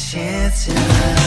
chance in love.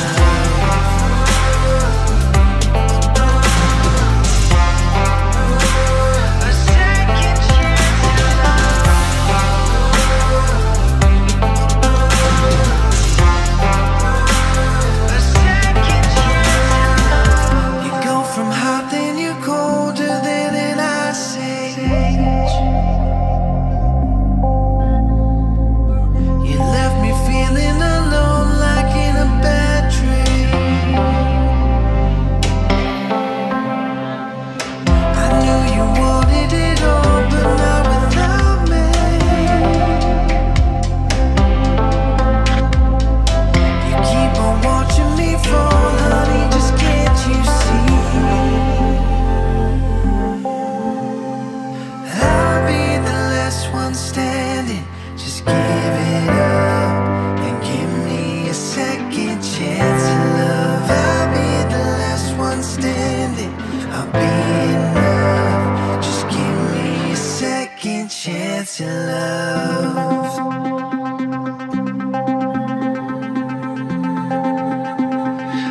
Chance in love.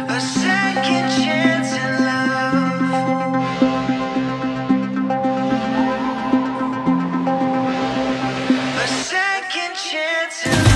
A second chance in love. A second chance in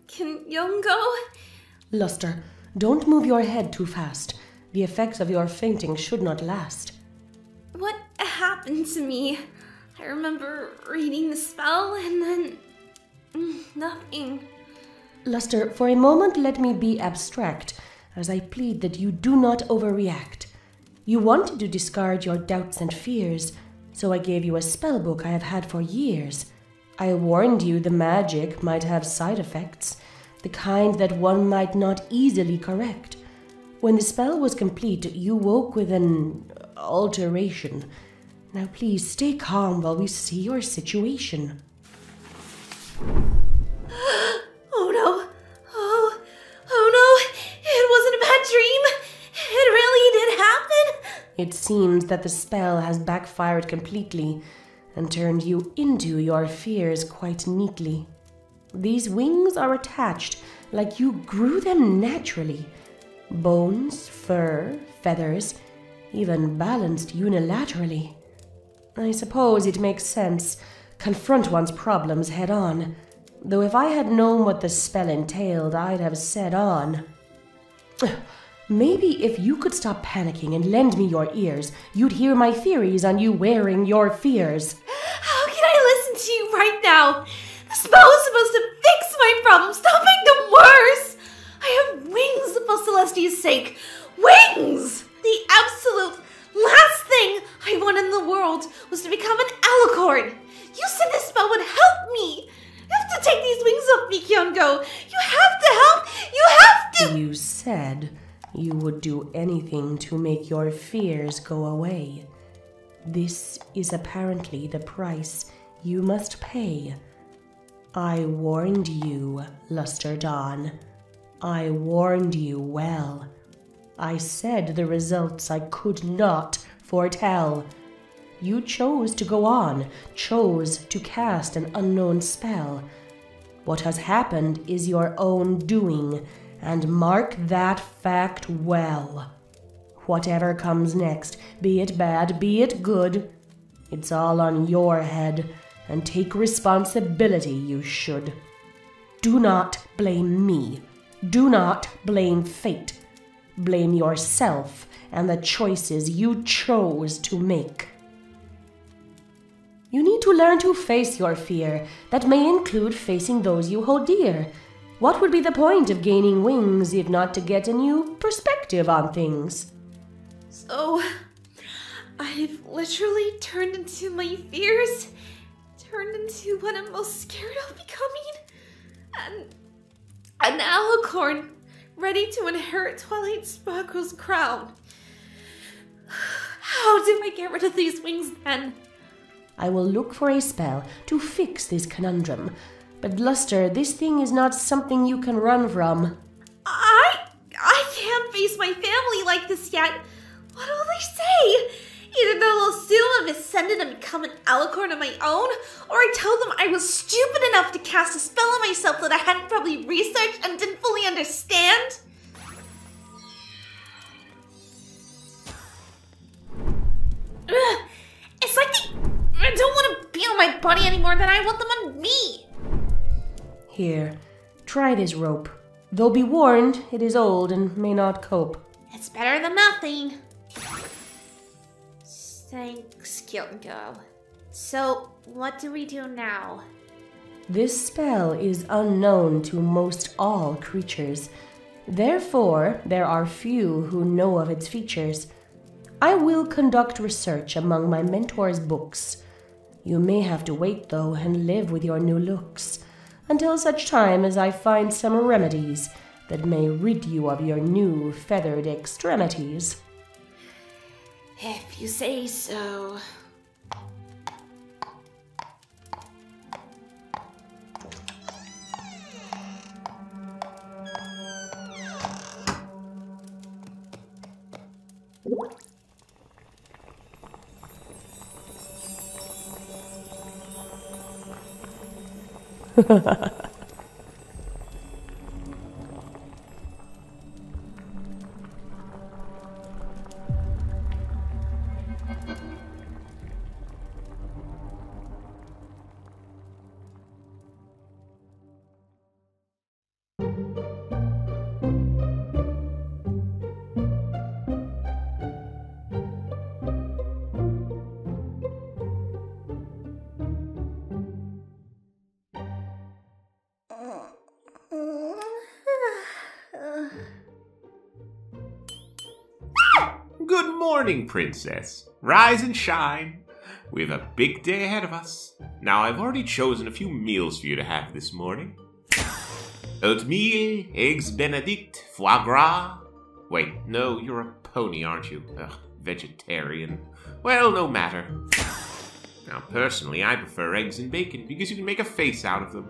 Kinyongo? Luster, don't move your head too fast. The effects of your fainting should not last. What happened to me? I remember reading the spell and then... nothing. Luster, for a moment let me be abstract, as I plead that you do not overreact. You wanted to discard your doubts and fears, so I gave you a spellbook I have had for years. I warned you the magic might have side effects, the kind that one might not easily correct. When the spell was complete, you woke with an alteration. Now please stay calm while we see your situation. Oh no! Oh no! It wasn't a bad dream! It really did happen! It seems that the spell has backfired completely and turned you into your fears quite neatly. These wings are attached like you grew them naturally. Bones, fur, feathers, even balanced unilaterally. I suppose it makes sense. Confront one's problems head on. Though if I had known what the spell entailed, I'd have said on. Maybe if you could stop panicking and lend me your ears, you'd hear my theories on you wearing your fears. How can I listen to you right now? The spell was supposed to fix my problem, stop making them worse! I have wings for Celestia's sake. Wings! The absolute last thing I wanted in the world was to become an alicorn. You said this spell would help me. You have to take these wings off me, Kinyongo. You have to help. You have to. You said you would do anything to make your fears go away. This is apparently the price you must pay. I warned you, Luster Dawn. I warned you well. I said the results I could not foretell. You chose to go on, chose to cast an unknown spell. What has happened is your own doing, and mark that fact well. Whatever comes next, be it bad, be it good, it's all on your head, and take responsibility you should. Do not blame me. Do not blame fate. Blame yourself and the choices you chose to make. You need to learn to face your fear. That may include facing those you hold dear. What would be the point of gaining wings if not to get a new perspective on things? So, I've literally turned into my fears, turned into what I'm most scared of becoming, and an alicorn ready to inherit Twilight Sparkle's crown. How do I get rid of these wings then? I will look for a spell to fix this conundrum. But Luster, this thing is not something you can run from. I can't face my family like this yet. What will they say? Either they'll assume I'm ascended and become an alicorn on my own, or I tell them I was stupid enough to cast a spell on myself that I hadn't probably researched and didn't fully understand. Ugh, it's like they don't want to be on my body anymore than I want them on me. Here, try this rope. Though be warned, it is old and may not cope. It's better than nothing. Thanks, Kinyongo. So, what do we do now? This spell is unknown to most all creatures. Therefore, there are few who know of its features. I will conduct research among my mentor's books. You may have to wait, though, and live with your new looks, until such time as I find some remedies that may rid you of your new feathered extremities. If you say so. Good morning, Princess. Rise and shine. We have a big day ahead of us. Now, I've already chosen a few meals for you to have this morning. Oatmeal, eggs benedict, foie gras. Wait, no, you're a pony, aren't you? Ugh, vegetarian. Well, no matter. Now, personally, I prefer eggs and bacon because you can make a face out of them.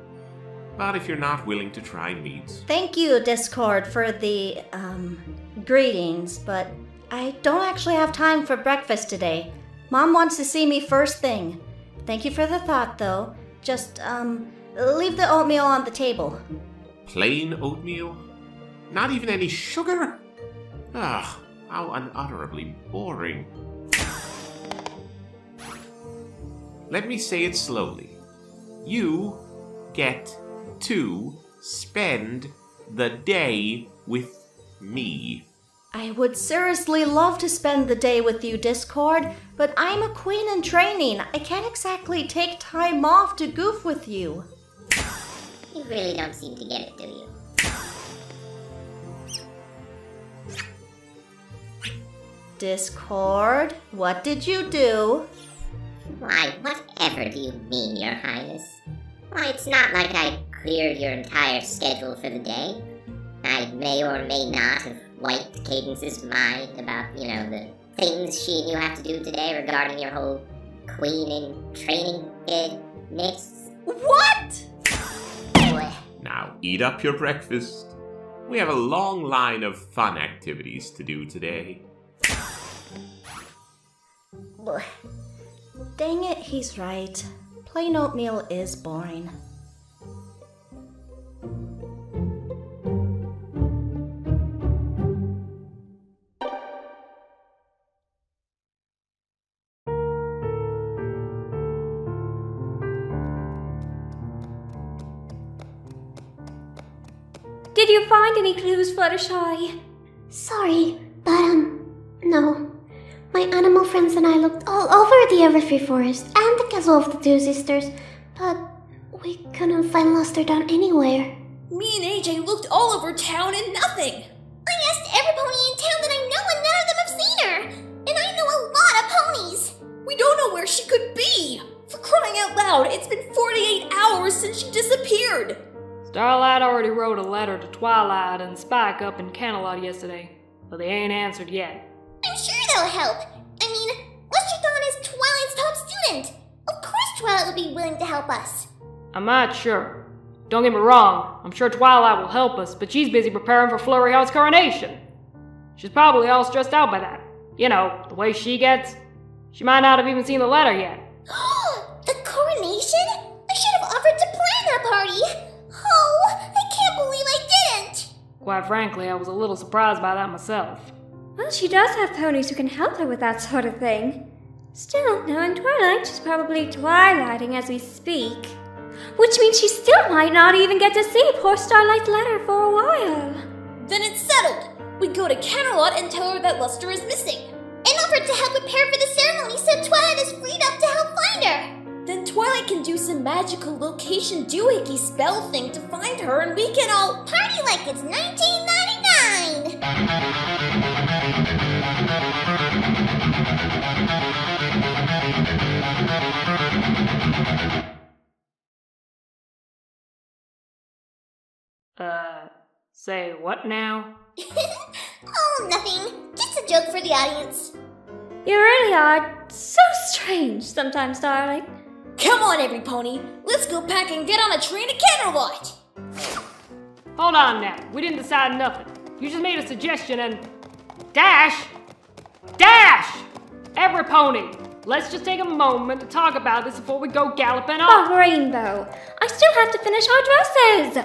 But if you're not willing to try meats... Thank you, Discord, for the, greetings, but I don't actually have time for breakfast today. Mom wants to see me first thing. Thank you for the thought, though. Just, leave the oatmeal on the table. Plain oatmeal? Not even any sugar? Ugh, how unutterably boring. Let me say it slowly. You get to spend the day with me. I would seriously love to spend the day with you, Discord, but I'm a queen in training. I can't exactly take time off to goof with you. You really don't seem to get it, do you? Discord, what did you do? Why, whatever do you mean, Your Highness? Why, it's not like I cleared your entire schedule for the day. I may or may not have wiped Cadence's mind about, the things she and you have to do today regarding your whole queen in training ness. What? Now, eat up your breakfast. We have a long line of fun activities to do today. Dang it, he's right. Plain oatmeal is boring. Did you find any clues, Fluttershy? Sorry, but, no. My animal friends and I looked all over the Everfree Forest and the castle of the Two Sisters, but we couldn't find Luster down anywhere. Me and AJ looked all over town and nothing. I asked every pony in town that I know and none of them have seen her! And I know a lot of ponies! We don't know where she could be. For crying out loud, it's been 48 hours since she disappeared. Starlight already wrote a letter to Twilight and Spike up in Canterlot yesterday, but they ain't answered yet. I'm sure they'll help. I mean, Lester Dawn is Twilight's top student. Of course Twilight would be willing to help us. I'm not sure. Don't get me wrong, I'm sure Twilight will help us, but she's busy preparing for Flurry Heart's coronation. She's probably all stressed out by that. You know, the way she gets. She might not have even seen the letter yet. The coronation? I should have offered to plan that party. Oh, I can't believe I didn't. Quite frankly, I was a little surprised by that myself. Well, she does have ponies who can help her with that sort of thing. Still, knowing Twilight, she's probably twilighting as we speak. Which means she still might not even get to see poor Starlight's letter for a while. Then it's settled. We go to Canterlot and tell her that Lester is missing. And offered to help prepare for the ceremony so Twilight is freed up to help find her. Then Twilight can do some magical location doohickey spell thing to find her and we can all Party like it's 1999. Say what now? Oh, nothing. Just a joke for the audience. You really are so strange sometimes, darling. Come on, every pony. Let's go pack and get on a train to Canterlot. Hold on now. We didn't decide nothing. You just made a suggestion and... Dash! Every pony! Let's just take a moment to talk about this before we go galloping off. Oh, Rainbow, I still have to finish our dresses.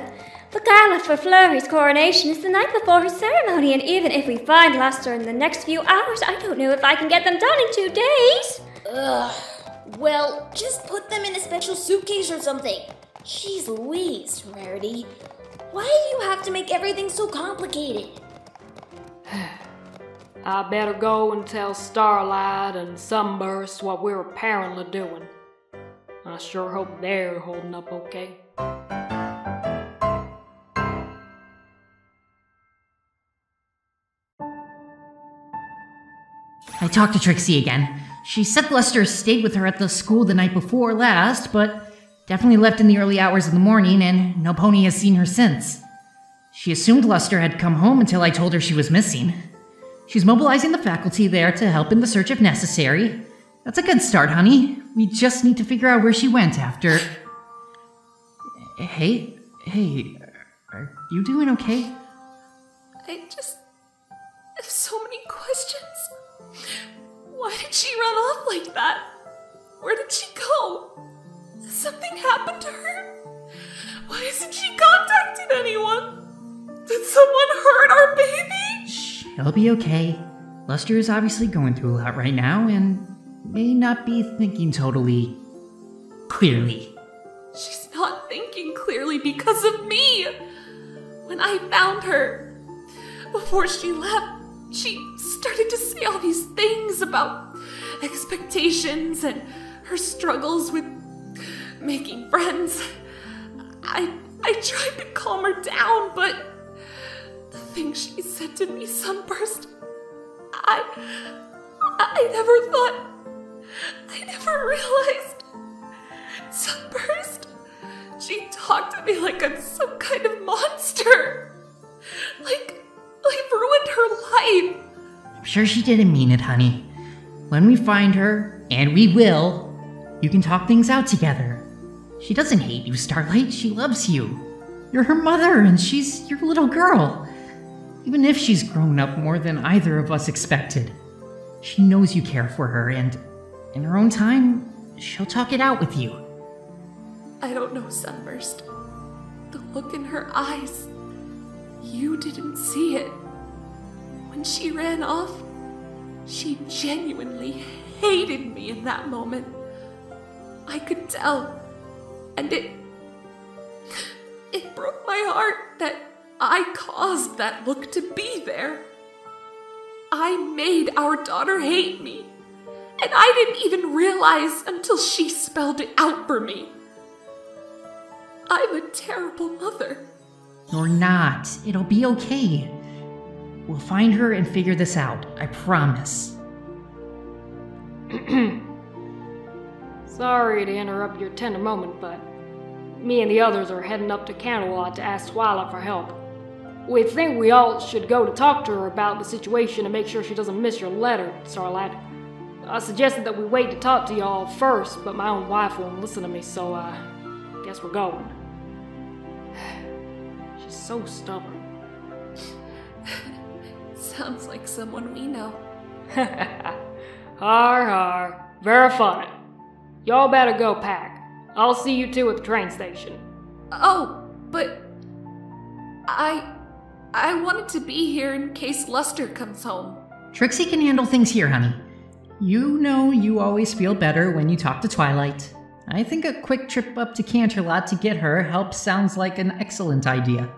The gala for Flurry's coronation is the night before her ceremony, and even if we find Lester in the next few hours, I don't know if I can get them done in 2 days. Ugh. Well, just put them in a special suitcase or something. Jeez Louise, Rarity. Why do you have to make everything so complicated? I better go and tell Starlight and Sunburst what we're apparently doing. I sure hope they're holding up okay. I talked to Trixie again. She said Lester stayed with her at the school the night before last, but definitely left in the early hours of the morning, and no pony has seen her since. She assumed Lester had come home until I told her she was missing. She's mobilizing the faculty there to help in the search if necessary. That's a good start, honey. We just need to figure out where she went after... Hey, are you doing okay? I just have so many questions. Why did she run off like that? Where did she go? Has something happened to her? Why hasn't she contacted anyone? Did someone hurt our baby? Shh, it'll be okay. Lester is obviously going through a lot right now and may not be thinking totally clearly. She's not thinking clearly because of me. When I found her, before she left, she started to say all these things about expectations and her struggles with making friends. I tried to calm her down, but the things she said to me, Sunburst, I never realized. Sunburst, she talked to me like I'm some kind of monster. Like I've ruined her life. I'm sure she didn't mean it, honey. When we find her, and we will, you can talk things out together. She doesn't hate you, Starlight. She loves you. You're her mother, and she's your little girl. Even if she's grown up more than either of us expected, she knows you care for her, and in her own time, she'll talk it out with you. I don't know, Sunburst. The look in her eyes. You didn't see it. When she ran off, she genuinely hated me in that moment. I could tell. And it broke my heart that I caused that look to be there. I made our daughter hate me. And I didn't even realize until she spelled it out for me. I'm a terrible mother. You're not. It'll be okay. We'll find her and figure this out. I promise. Sorry to interrupt your tender moment, but me and the others are heading up to Candlelight to ask Twilight for help. We think we all should go to talk to her about the situation and make sure she doesn't miss your letter, Starlight. I suggested that we wait to talk to y'all first, but my own wife won't listen to me, so guess we're going. She's so stubborn. Sounds like someone we know. Har har. Very funny. Y'all better go pack. I'll see you two at the train station. Oh, but I wanted to be here in case Luster comes home. Trixie can handle things here, honey. You know you always feel better when you talk to Twilight. I think a quick trip up to Canterlot to get her help sounds like an excellent idea.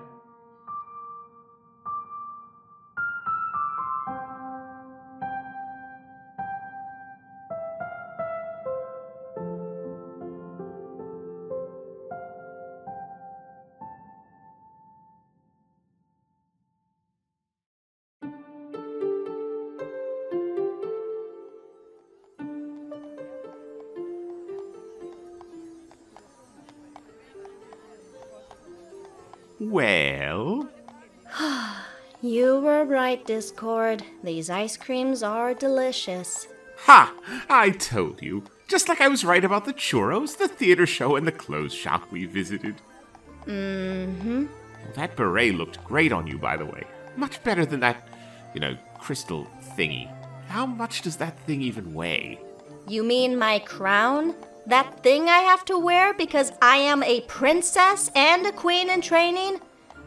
Well? You were right, Discord. These ice creams are delicious. Ha! I told you. Just like I was right about the churros, the theater show, and the clothes shop we visited. Mm-hmm. Well, that beret looked great on you, by the way. Much better than that, crystal thingy. How much does that thing even weigh? You mean my crown? That thing I have to wear because I am a princess and a queen in training?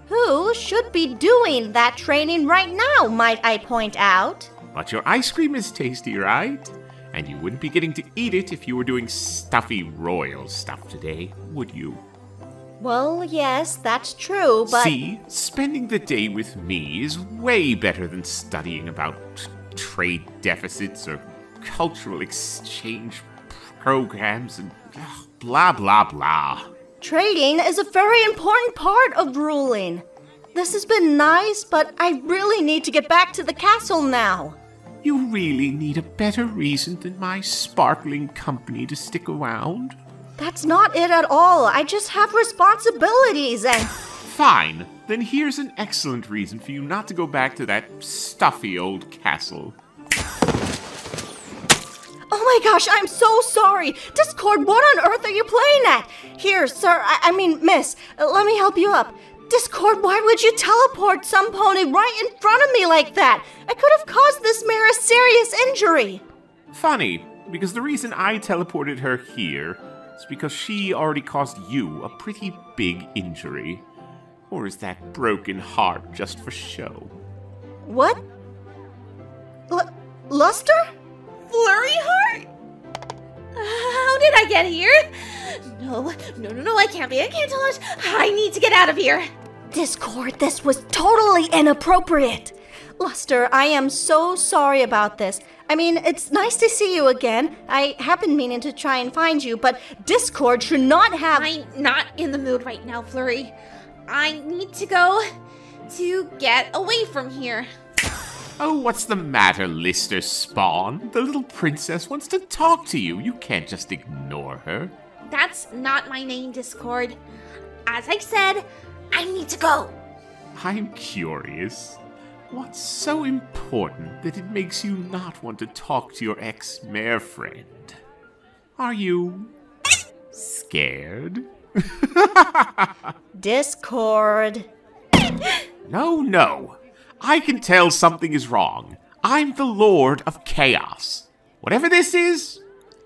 Who should be doing that training right now, might I point out? But your ice cream is tasty, right? And you wouldn't be getting to eat it if you were doing stuffy royal stuff today, would you? Well, yes, that's true, but... See, spending the day with me is way better than studying about trade deficits or cultural exchange programs and blah, blah, blah. Trading is a very important part of ruling. This has been nice, but I really need to get back to the castle now. You really need a better reason than my sparkling company to stick around? That's not it at all. I just have responsibilities and... Fine. Then here's an excellent reason for you not to go back to that stuffy old castle. Oh my gosh, I'm so sorry! Discord, what on earth are you playing at? Here, sir, I mean, miss, let me help you up. Discord, why would you teleport some pony right in front of me like that? I could have caused this mare a serious injury. Funny, because the reason I teleported her here is because she already caused you a pretty big injury. Or is that broken heart just for show? What? Luster? Flurry heart? How did I get here? No, I can't be. I can't tell it. I need to get out of here. Discord, this was totally inappropriate. Luster, I am so sorry about this. I mean, it's nice to see you again. I have been meaning to try and find you, but Discord should not have... I'm not in the mood right now, Flurry. I need to go to get away from here. Oh, what's the matter, Lister Spawn? The little princess wants to talk to you. You can't just ignore her. That's not my name, Discord. As I said, I need to go. I'm curious. What's so important that it makes you not want to talk to your ex-mare friend? Are you scared? Discord. No. I can tell something is wrong. I'm the Lord of Chaos. Whatever this is,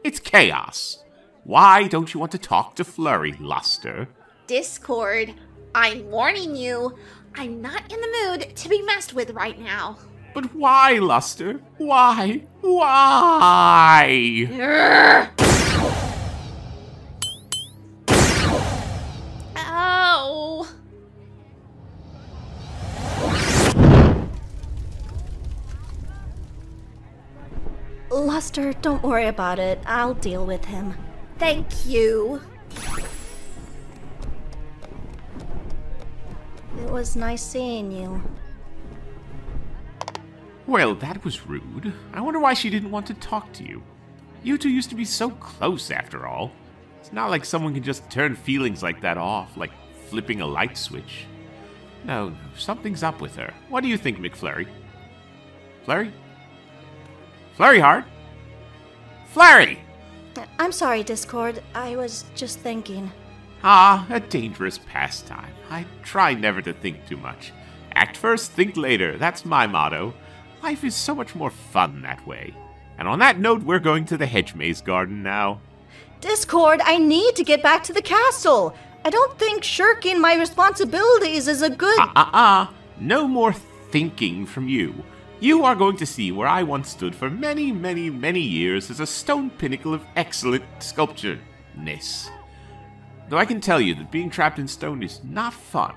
it's chaos. Why don't you want to talk to Flurry, Luster? Discord, I'm warning you. I'm not in the mood to be messed with right now. But why, Luster? Why? Why? Ow. Luster, don't worry about it. I'll deal with him. Thank you. It was nice seeing you. Well, that was rude. I wonder why she didn't want to talk to you. You two used to be so close, after all. It's not like someone can just turn feelings like that off, like flipping a light switch. No, something's up with her. What do you think, McFlurry? Flurry? Flurry Heart? Flurry! I'm sorry, Discord. I was just thinking. Ah, a dangerous pastime. I try never to think too much. Act first, think later. That's my motto. Life is so much more fun that way. And on that note, we're going to the hedge maze garden now. Discord, I need to get back to the castle. I don't think shirking my responsibilities is a good... No more thinking from you. You are going to see where I once stood for many, many, many years as a stone pinnacle of excellent sculpture-ness. Though I can tell you that being trapped in stone is not fun.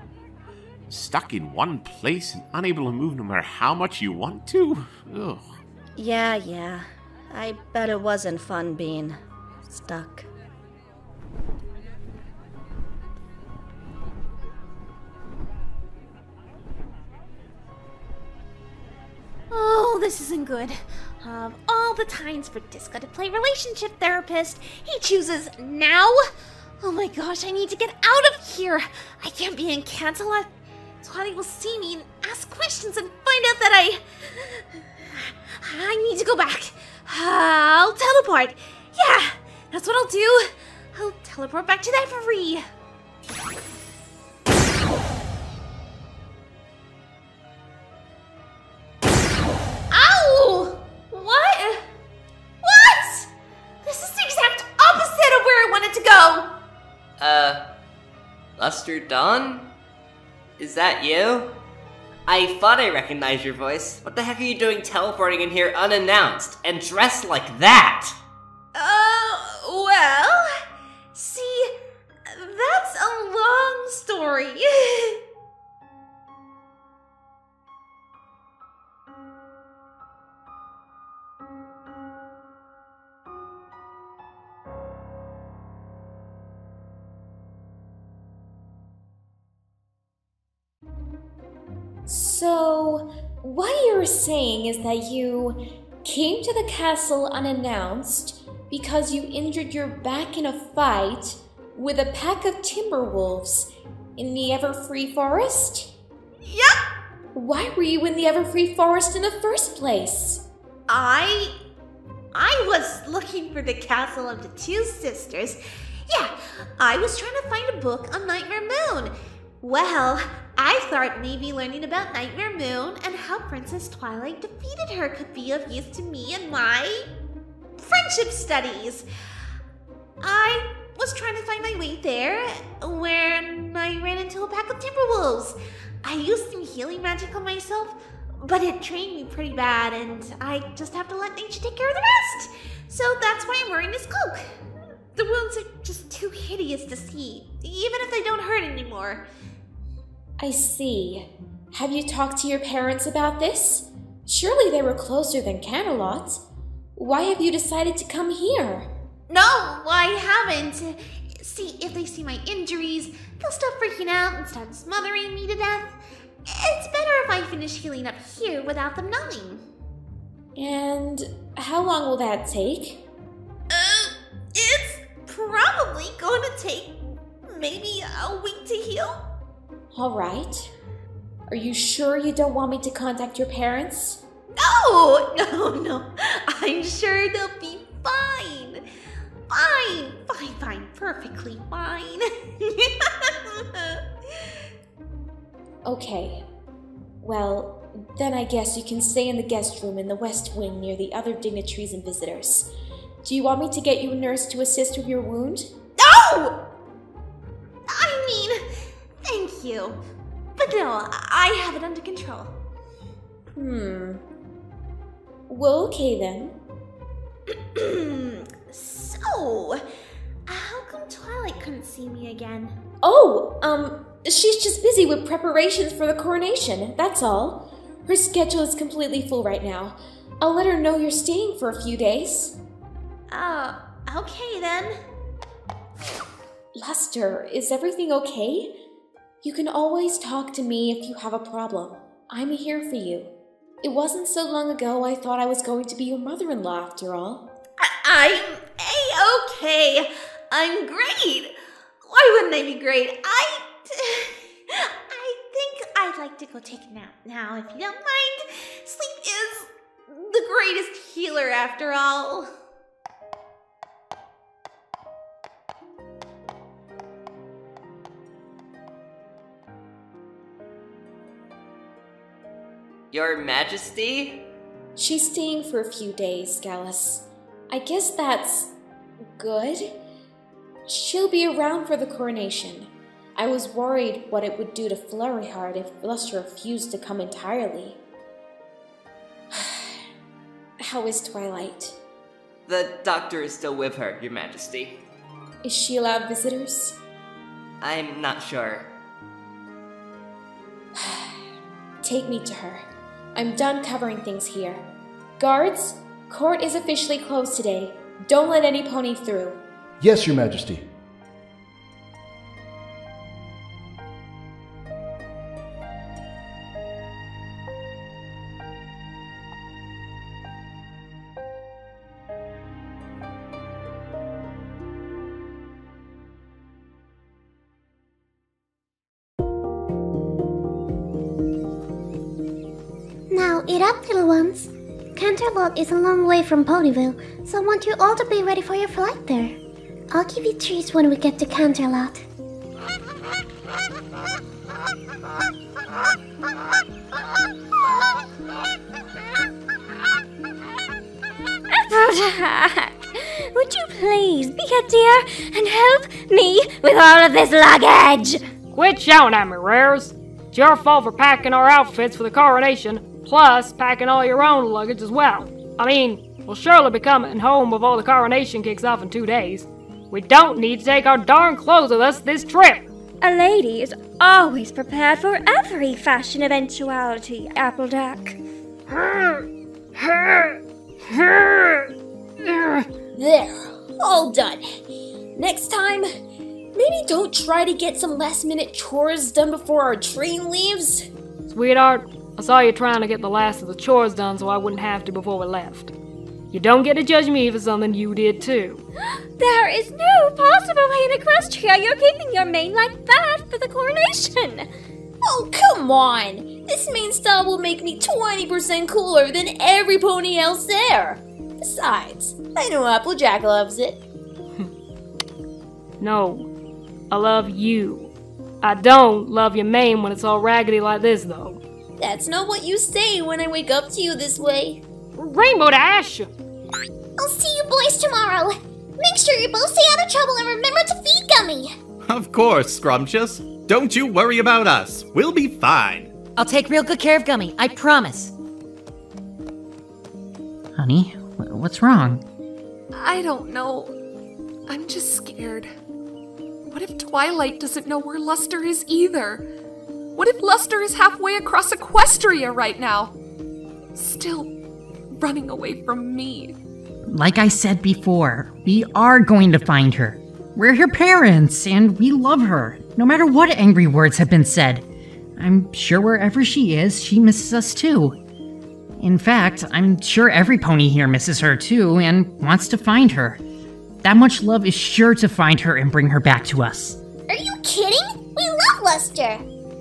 Stuck in one place and unable to move no matter how much you want to? Ugh. Yeah. I bet it wasn't fun being stuck. Oh, this isn't good. Of all the times for Disco to play relationship therapist, he chooses now? Oh my gosh, I need to get out of here. I can't be in Cantala. Twilight will see me and ask questions and find out that I need to go back. I'll teleport. Yeah, that's what I'll do. I'll teleport back to the Every. Ow! What? This is the exact opposite of where I wanted to go. Luster Dawn? Is that you? I thought I recognized your voice. What the heck are you doing teleporting in here unannounced and dressed like that? Well, see, that's a long story. So, what you're saying is that you came to the castle unannounced because you injured your back in a fight with a pack of timberwolves in the Everfree Forest? Yep. Why were you in the Everfree Forest in the first place? I was looking for the castle of the two sisters. Yeah, I was trying to find a book on Nightmare Moon. Well, I thought maybe learning about Nightmare Moon and how Princess Twilight defeated her could be of use to me in my friendship studies. I was trying to find my way there when I ran into a pack of timberwolves. I used some healing magic on myself, but it trained me pretty bad, and I just have to let nature take care of the rest. So that's why I'm wearing this cloak. The wounds are just too hideous to see, even if they don't hurt anymore. I see. Have you talked to your parents about this? Surely they were closer than Camelot. Why have you decided to come here? No, I haven't. See, if they see my injuries, they'll stop freaking out and start smothering me to death. It's better if I finish healing up here without them knowing. And how long will that take? It's probably going to take maybe a week to heal. All right. Are you sure you don't want me to contact your parents? No. I'm sure they'll be fine. Fine. Perfectly fine. Okay. Well, then I guess you can stay in the guest room in the west wing near the other dignitaries and visitors. Do you want me to get you a nurse to assist with your wound? No! I mean, thank you. But no, I have it under control. Well, okay then. So, how come Twilight couldn't see me again? She's just busy with preparations for the coronation, that's all. Her schedule is completely full right now. I'll let her know you're staying for a few days. Okay then. Luster, is everything okay? You can always talk to me if you have a problem. I'm here for you. It wasn't so long ago I thought I was going to be your mother-in-law after all. I'm A-okay. I'm great. Why wouldn't I be great? I think I'd like to go take a nap now, if you don't mind. Sleep is the greatest healer after all. Your Majesty? She's staying for a few days, Gallus. I guess that's good. She'll be around for the coronation. I was worried what it would do to Flurryheart if Luster refused to come entirely. How is Twilight? The doctor is still with her, Your Majesty. Is she allowed visitors? I'm not sure. Take me to her. I'm done covering things here. Guards, court is officially closed today. Don't let any pony through. Yes, Your Majesty. Now, eat up, little ones. Canterlot is a long way from Ponyville, so I want you all to be ready for your flight there. I'll give you treats when we get to Canterlot. Applejack, would you please be a dear and help me with all of this luggage? Quit shouting at me, Rares. It's your fault for packing our outfits for the coronation, plus packing all your own luggage as well. I mean, we'll surely be coming home before the coronation kicks off in 2 days. We don't need to take our darn clothes with us this trip. A lady is always prepared for every fashion eventuality, Applejack. There, all done. Next time, maybe don't try to get some last-minute chores done before our train leaves. Sweetheart, I saw you trying to get the last of the chores done so I wouldn't have to before we left. You don't get to judge me for something you did too. There is no possible way in Equestria you're keeping your mane like that for the coronation. Oh, come on! This mane style will make me 20% cooler than every pony else there. Besides, I know Applejack loves it. No, I love you. I don't love your mane when it's all raggedy like this, though. That's not what you say when I wake up to you this way. Rainbow Dash! I'll see you boys tomorrow. Make sure you both stay out of trouble and remember to feed Gummy. Of course, Scrumptious. Don't you worry about us. We'll be fine. I'll take real good care of Gummy, I promise. Honey, what's wrong? I don't know. I'm just scared. What if Twilight doesn't know where Luster is either? What if Luster is halfway across Equestria right now? Still running away from me. Like I said before, we are going to find her. We're her parents, and we love her, no matter what angry words have been said. I'm sure wherever she is, she misses us too. In fact, I'm sure every pony here misses her too, and wants to find her. That much love is sure to find her and bring her back to us. Are you kidding? We love Luster.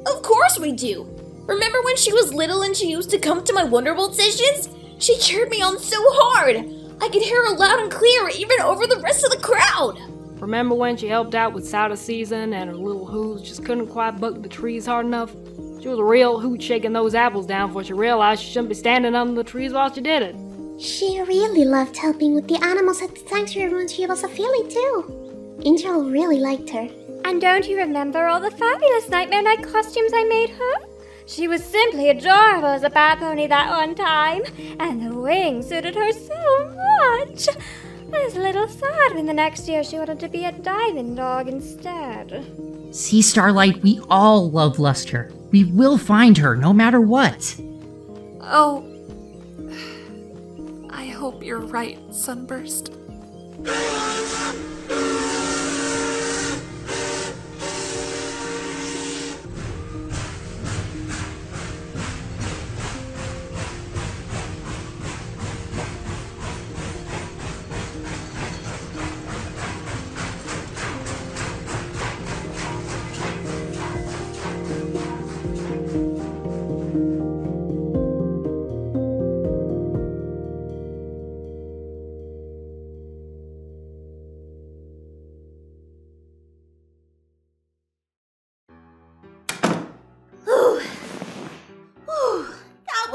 Of course we do. Remember when she was little and she used to come to my Wonderbolt sessions? She cheered me on so hard. I could hear her loud and clear even over the rest of the crowd. Remember when she helped out with Cider Season and her little hooves just couldn't quite buck the trees hard enough? She was a real hoot shaking those apples down before she realized she shouldn't be standing under the trees while she did it. She really loved helping with the animals at the sanctuary when she was a filly too. Angel really liked her. And don't you remember all the fabulous Nightmare Night costumes I made her? She was simply adorable as a bat pony that one time, and the wings suited her so much. I was a little sad when the next year she wanted to be a diving dog instead. See, Starlight, we all love Luster. We will find her, no matter what. Oh, I hope you're right, Sunburst.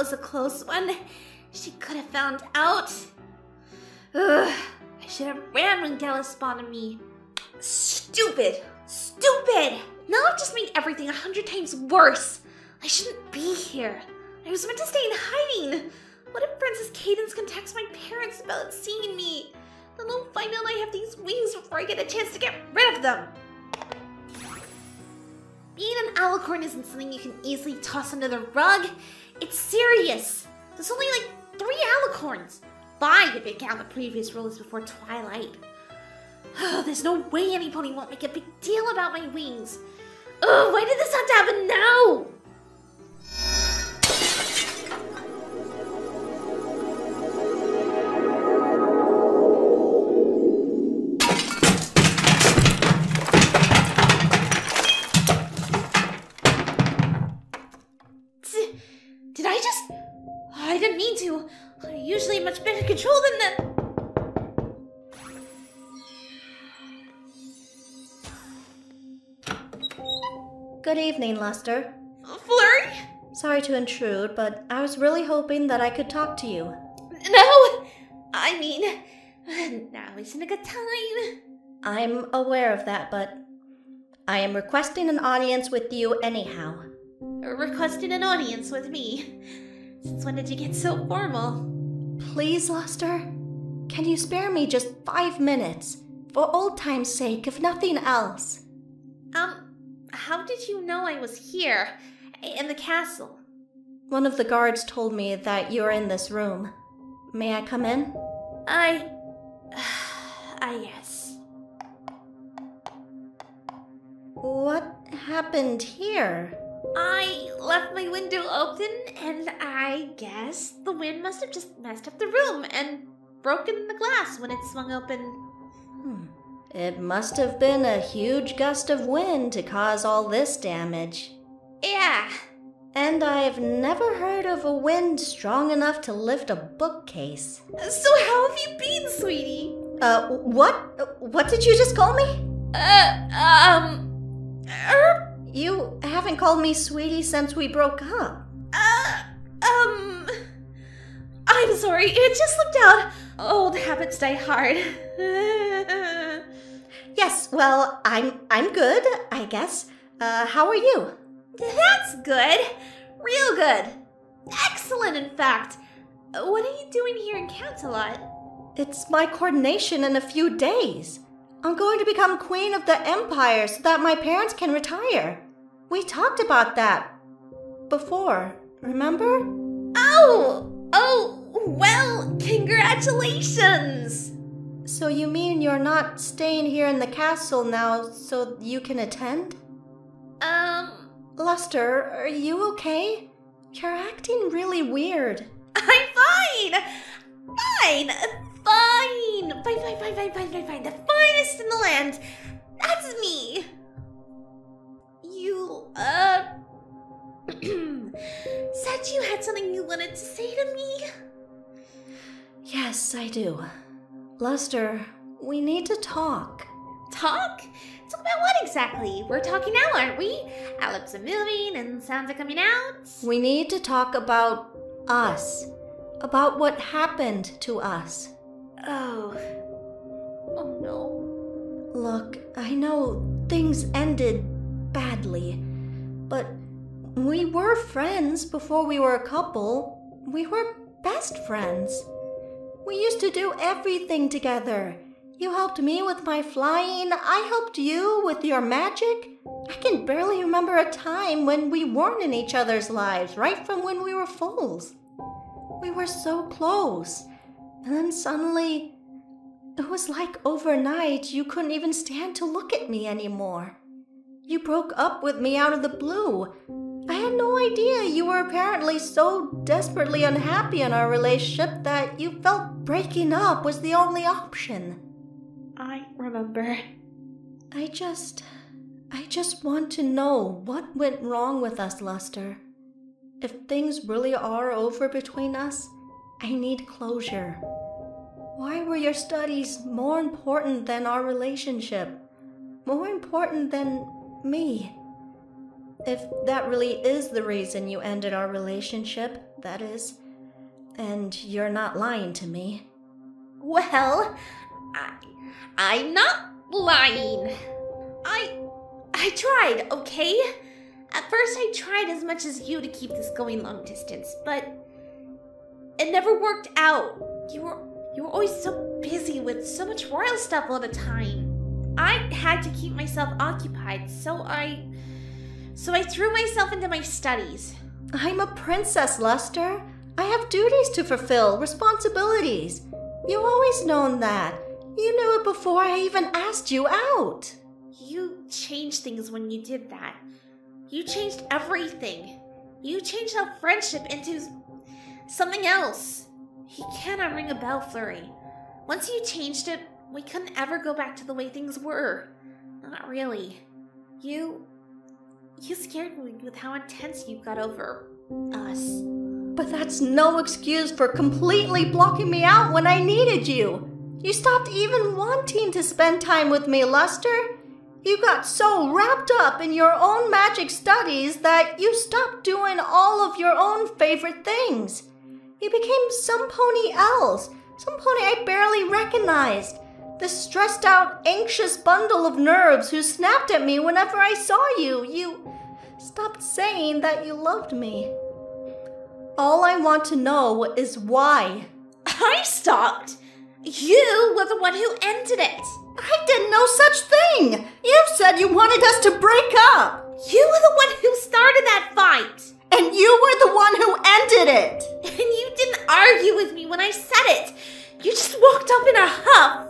was a close one. She could have found out. Ugh, I should have ran when Gala spawned on me. Stupid! Stupid! Now I've just made everything 100 times worse. I shouldn't be here. I was meant to stay in hiding. What if Princess Cadence contacts my parents about seeing me? Then they'll find out I have these wings before I get a chance to get rid of them. Being an alicorn isn't something you can easily toss under the rug. It's serious. There's only like 3 alicorns. 5 if you count the previous rulers before Twilight. There's no way any pony won't make a big deal about my wings. Ugh, why did this have to happen now? Did I just... I didn't mean to. I usually have much better control than that. Good evening, Luster. Flurry? Sorry to intrude, but I was really hoping that I could talk to you. No! I mean, now isn't a good time. I'm aware of that, but I am requesting an audience with you anyhow. Requesting an audience with me? Since when did you get so formal? Please, Luster? Can you spare me just 5 minutes? For old time's sake, if nothing else. How did you know I was here? In the castle? One of the guards told me that you're in this room. May I come in? Yes. What happened here? I left my window open, and I guess the wind must have just messed up the room and broken the glass when it swung open. It must have been a huge gust of wind to cause all this damage. Yeah. And I've never heard of a wind strong enough to lift a bookcase. So how have you been, sweetie? What? What did you just call me? You haven't called me sweetie since we broke up. I'm sorry, it just slipped out. Old habits die hard. Yes, well, I'm good, I guess. How are you? That's good. Real good. Excellent, in fact. What are you doing here in Canterlot? It's my coronation in a few days. I'm going to become queen of the empire so that my parents can retire. We talked about that before, remember? Oh, well, congratulations! So you mean you're not staying here in the castle now so you can attend? Luster, are you okay? You're acting really weird. I'm fine! Fine! The finest in the land. That's me. You, said you had something you wanted to say to me? Yes, I do. Luster, we need to talk. Talk? Talk about what exactly? We're talking now, aren't we? Our lips are moving and sounds are coming out. We need to talk about us. About what happened to us. Oh no. Look, I know things ended badly, but we were friends before we were a couple. We were best friends. We used to do everything together. You helped me with my flying, I helped you with your magic. I can barely remember a time when we weren't in each other's lives, right from when we were fools. We were so close, and then suddenly, it was like overnight you couldn't even stand to look at me anymore. You broke up with me out of the blue. I had no idea you were apparently so desperately unhappy in our relationship that you felt breaking up was the only option. I remember. I just want to know what went wrong with us, Luster. If things really are over between us, I need closure. Why were your studies more important than our relationship? More important than me? If that really is the reason you ended our relationship, that is. And you're not lying to me. Well, I'm not lying. I tried, okay? At first I tried as much as you to keep this going long distance, but it never worked out. You were always so busy with so much royal stuff all the time. I had to keep myself occupied, so I threw myself into my studies. I'm a princess, Luster. I have duties to fulfill, responsibilities. You've always known that. You knew it before I even asked you out. You changed things when you did that. You changed everything. You changed our friendship into something else. He cannot ring a bell, Flurry. Once you changed it, we couldn't ever go back to the way things were. Not really. You scared me with how intense you got over us. But that's no excuse for completely blocking me out when I needed you. You stopped even wanting to spend time with me, Luster. You got so wrapped up in your own magic studies that you stopped doing all of your own favorite things. You became some pony else, some pony I barely recognized. This stressed out, anxious bundle of nerves who snapped at me whenever I saw you. You stopped saying that you loved me. All I want to know is why. I stopped. You were the one who ended it. I did no such thing. You said you wanted us to break up. You were the one who started that fight. And you were the one who ended it. And you didn't argue with me when I said it. You just walked up in a huff.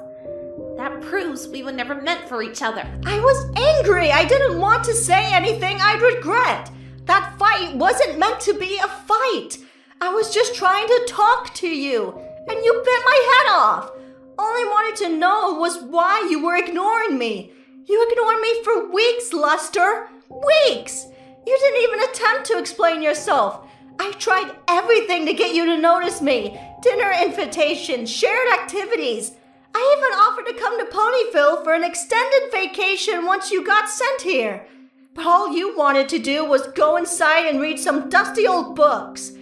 That proves we were never meant for each other. I was angry. I didn't want to say anything I'd regret. That fight wasn't meant to be a fight. I was just trying to talk to you, and you bit my head off. All I wanted to know was why you were ignoring me. You ignored me for weeks, Luster. Weeks! You didn't even attempt to explain yourself. I tried everything to get you to notice me. Dinner invitations, shared activities. I even offered to come to Ponyville for an extended vacation once you got sent here. But all you wanted to do was go inside and read some dusty old books.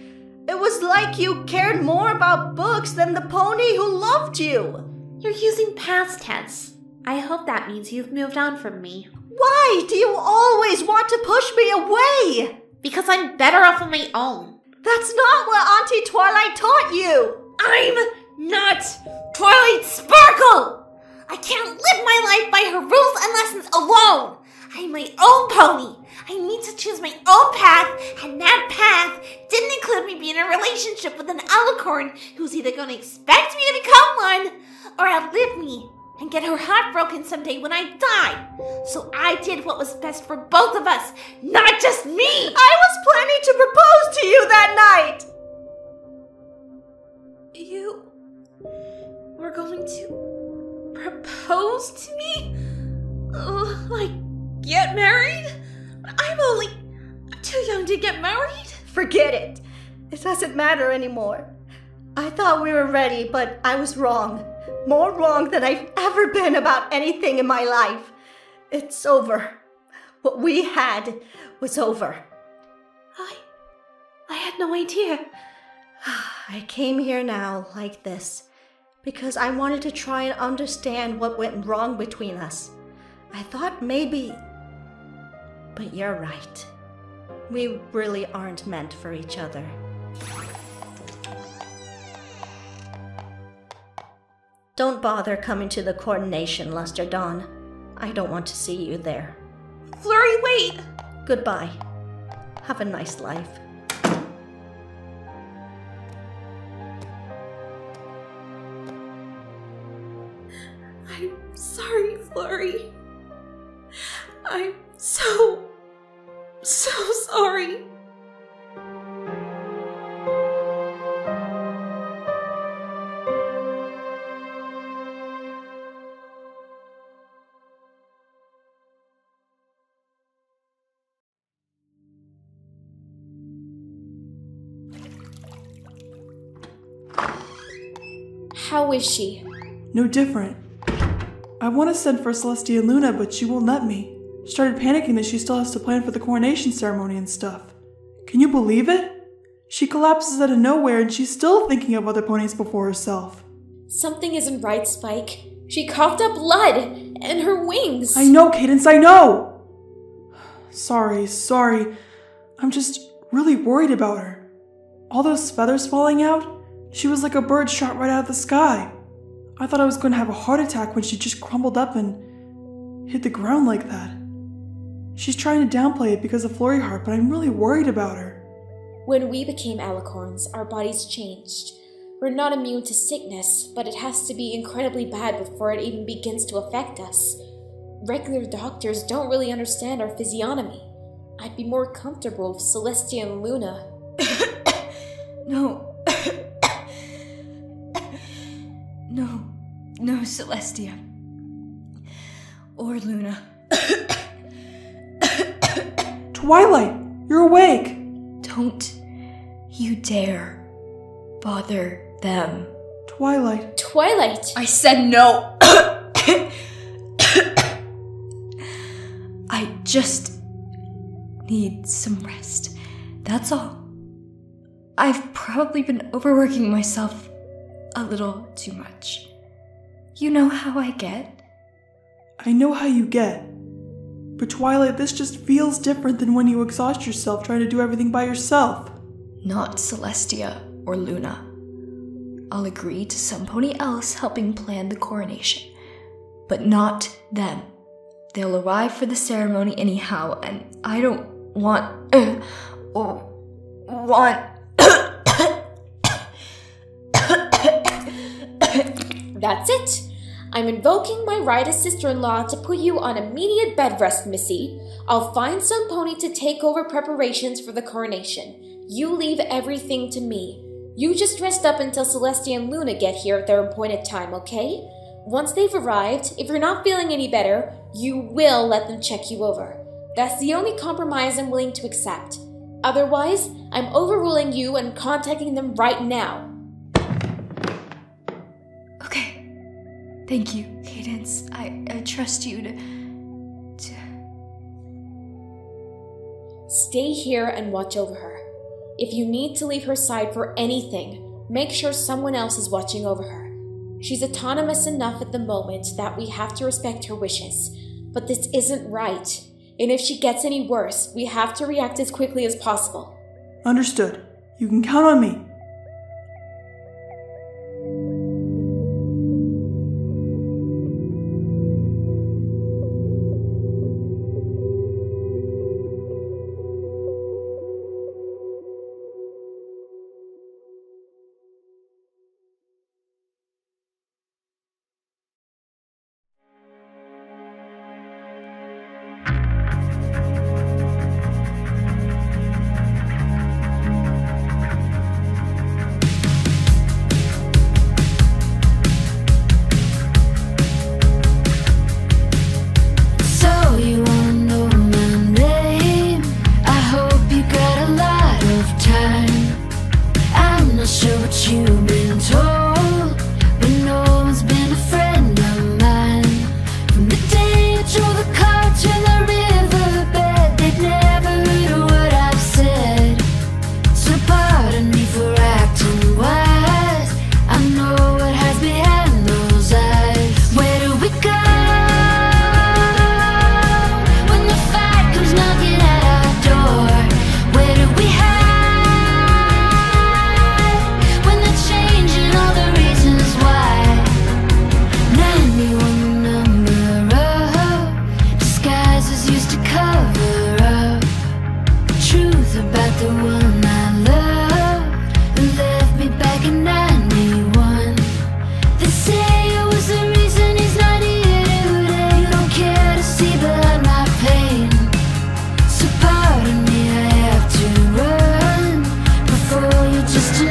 It was like you cared more about books than the pony who loved you. You're using past tense. I hope that means you've moved on from me. Why do you always want to push me away? Because I'm better off on my own. That's not what Auntie Twilight taught you. I'm not Twilight Sparkle. I can't live my life by her rules and lessons alone. I'm my own pony. I need to choose my own path, and that path didn't include me being in a relationship with an alicorn who's either going to expect me to become one or outlive me and get her heart broken someday when I die. So I did what was best for both of us, not just me. I was planning to propose to you that night. You were going to propose to me? Like, get married? I'm only too young to get married. Forget it. It doesn't matter anymore. I thought we were ready, but I was wrong. More wrong than I've ever been about anything in my life. It's over. What we had was over. I had no idea. I came here now like this because I wanted to try and understand what went wrong between us. I thought maybe... But you're right. We really aren't meant for each other. Don't bother coming to the coordination, Luster Dawn. I don't want to see you there. Flurry, wait! Goodbye. Have a nice life. I'm sorry, Flurry. I'm so sorry. How is she? No different. I want to send for Celestia Luna, but she won't let me. started panicking that she still has to plan for the coronation ceremony and stuff. Can you believe it? She collapses out of nowhere and she's still thinking of other ponies before herself. Something isn't right, Spike. She coughed up blood and her wings. I know, Cadence, I know! Sorry. I'm just really worried about her. All those feathers falling out, she was like a bird shot right out of the sky. I thought I was going to have a heart attack when she just crumbled up and hit the ground like that. She's trying to downplay it because of Flurry Heart, but I'm really worried about her. When we became alicorns, our bodies changed. We're not immune to sickness, but it has to be incredibly bad before it even begins to affect us. Regular doctors don't really understand our physiognomy. I'd be more comfortable with Celestia and Luna. No, Celestia. Or Luna. Twilight, you're awake! Don't you dare bother them. Twilight. I said no! I just need some rest. That's all. I've probably been overworking myself a little too much. You know how I get? I know how you get. But Twilight, this just feels different than when you exhaust yourself trying to do everything by yourself. Not Celestia or Luna. I'll agree to some pony else helping plan the coronation. But not them. They'll arrive for the ceremony anyhow, and I don't want... That's it. I'm invoking my right as sister-in-law to put you on immediate bed rest, Missy. I'll find some pony to take over preparations for the coronation. You leave everything to me. You just rest up until Celestia and Luna get here at their appointed time, okay? Once they've arrived, if you're not feeling any better, you will let them check you over. That's the only compromise I'm willing to accept. Otherwise, I'm overruling you and contacting them right now. Okay. Thank you, Cadence. I trust you to... Stay here and watch over her. If you need to leave her side for anything, make sure someone else is watching over her. She's autonomous enough at the moment that we have to respect her wishes. But this isn't right. And if she gets any worse, we have to react as quickly as possible. Understood. You can count on me. Just